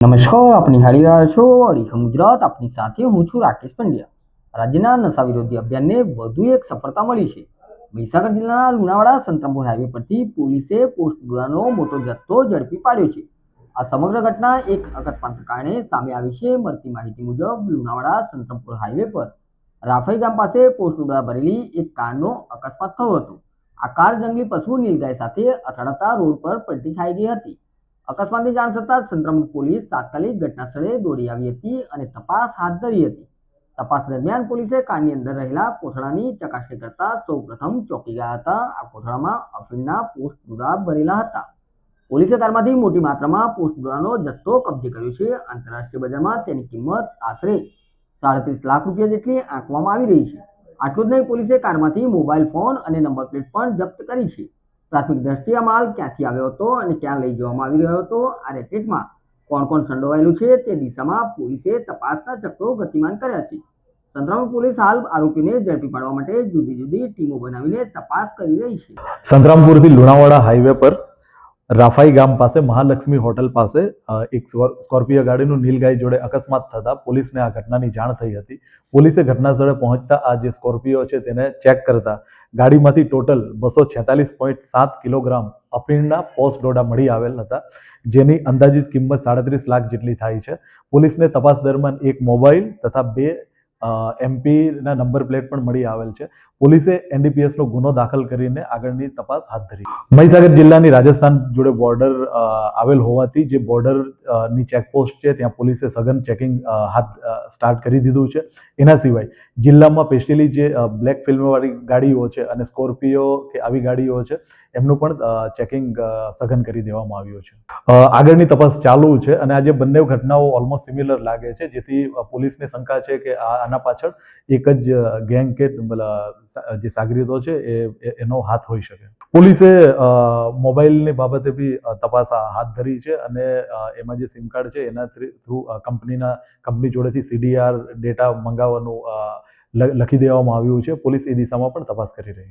નમસ્કાર, આપ નિહાળી રહ્યા છો અડીખમ ગુજરાત. આપની સાથે હું છું રાકેશ પંડ્યા. રાજ્યના નશા વિરોધી અભિયાનને વધુ એક સફળતા મળી છે. મહીસાગર જિલ્લાના લુણાવાડા સંતરામપુર હાઈવે પરથી પોલીસે પોસ્ટ ડોડાનો મોટો જથ્થો ઝડપી પાડ્યો છે. આ સમગ્ર ઘટના એક અકસ્માતના કારણે સામે આવી છે. મળતી માહિતી મુજબ લુણાવાડા સંતરામપુર હાઈવે પર રાફઈ ગામ પાસે પોસ્ટ ડોડા ભરેલી એક કારનો અકસ્માત થયો હતો. આ કાર જંગલી પશુ નીલગાય સાથે અથડાતા રોડ પર પલટી ખાઈ ગઈ હતી. અકસ્માતની જાણ થતાં સંતરામપુર પોલીસ તાત્કાલિક ઘટના સ્થળે દોડી આવી હતી અને તપાસ હાથ ધરી હતી. તપાસ દરમિયાન પોલીસે કારની અંદર રહેલા કોથળાની ચકાસણી કરતા સૌપ્રથમ ચોંકી ગયા હતા. આ કોથળામાં અફીણના પોસ્ટ ડોડા ભરેલા હતા. પોલીસે કારમાંથી મોટી માત્રામાં પોસ્ટ ડોડાનો જથ્થો કબજે કર્યો છે. આંતરરાષ્ટ્રીય બજારમાં તેની કિંમત આશરે 37 લાખ રૂપિયા જેટલી આંકવામાં આવી રહી છે. આટલું જ નહીં, પોલીસે કારમાંથી મોબાઈલ ફોન અને નંબર પ્લેટ પણ જપ્ત કરી છે. પ્રાથમિક દ્રષ્ટિએ આ માલ ક્યાંથી આવ્યો હતો અને ક્યાં લઈ જવામાં આવી રહ્યો હતો, આ રેકેટમાં કોણ કોણ સંડોવાયેલું છે તે દિશામાં પોલીસે તપાસના ચક્રો ગતિમાન કર્યા છે. સંતરામપુર પોલીસ હાલ આરોપીને ઝડપી પાડવા માટે જુદી જુદી ટીમો બનાવીને તપાસ કરી રહી છે. સંતરામપુરથી લુણાવાડા હાઈવે પર રાફાઈ ગામ પાસે મહાલક્ષ્મી હોટલ પાસે એક સ્કોર્પિયો ગાડીનું નીલગાય જોડે અકસ્માત થતા પોલીસને આ ઘટનાની જાણ થઈ હતી. પોલીસે ઘટના સ્થળે પહોંચતા આ જે સ્કોર્પિયો છે તેને ચેક કરતા ગાડીમાંથી ટોટલ 246.7 કિલોગ્રામ અફીણના પોસ્ટ ડોડા મળી આવેલ હતા, જેની અંદાજિત કિંમત 37 લાખ જેટલી થાય છે. પોલીસને તપાસ દરમિયાન એક મોબાઈલ તથા 2 એમપીના નંબર પ્લેટ પણ મળી આવેલ છે. પોલીસે એનડીપીએસનો ગુનો દાખલ કરીને આગળની તપાસ હાથ ધરી. મહીસાગર જિલ્લાની રાજસ્થાન જોડે બોર્ડર આવેલ હોવાથી જે બોર્ડરની ચેકપોસ્ટ છે ત્યાં પોલીસે સઘન ચેકિંગ સ્ટાર્ટ કરી દીધું છે. એના સિવાય જિલ્લામાં સ્પેશિયલી જે બ્લેક ફિલ્મવાળી ગાડીઓ છે અને સ્કોર્પિયો કે આવી ગાડીઓ છે એમનું પણ ચેકિંગ સઘન કરી દેવામાં આવ્યું છે. આગળની તપાસ ચાલુ છે અને આ જે બંને ઘટનાઓ ઓલમોસ્ટ સિમિલર લાગે છે, જેથી પોલીસને શંકા છે કે આના પાછળ એક જ ગેંગ કે જે સાગરીતો છે એનો હાથ હોઈ શકે. પોલીસે મોબાઈલની બાબતે બી તપાસ હાથ ધરી છે અને એમાં જે સિમ કાર્ડ છે એના થ્રુ કંપની જોડેથી CDR ડેટા મંગાવવાનું લખી દેવામાં આવ્યું છે. પોલીસ એ દિશામાં પણ તપાસ કરી રહી છે.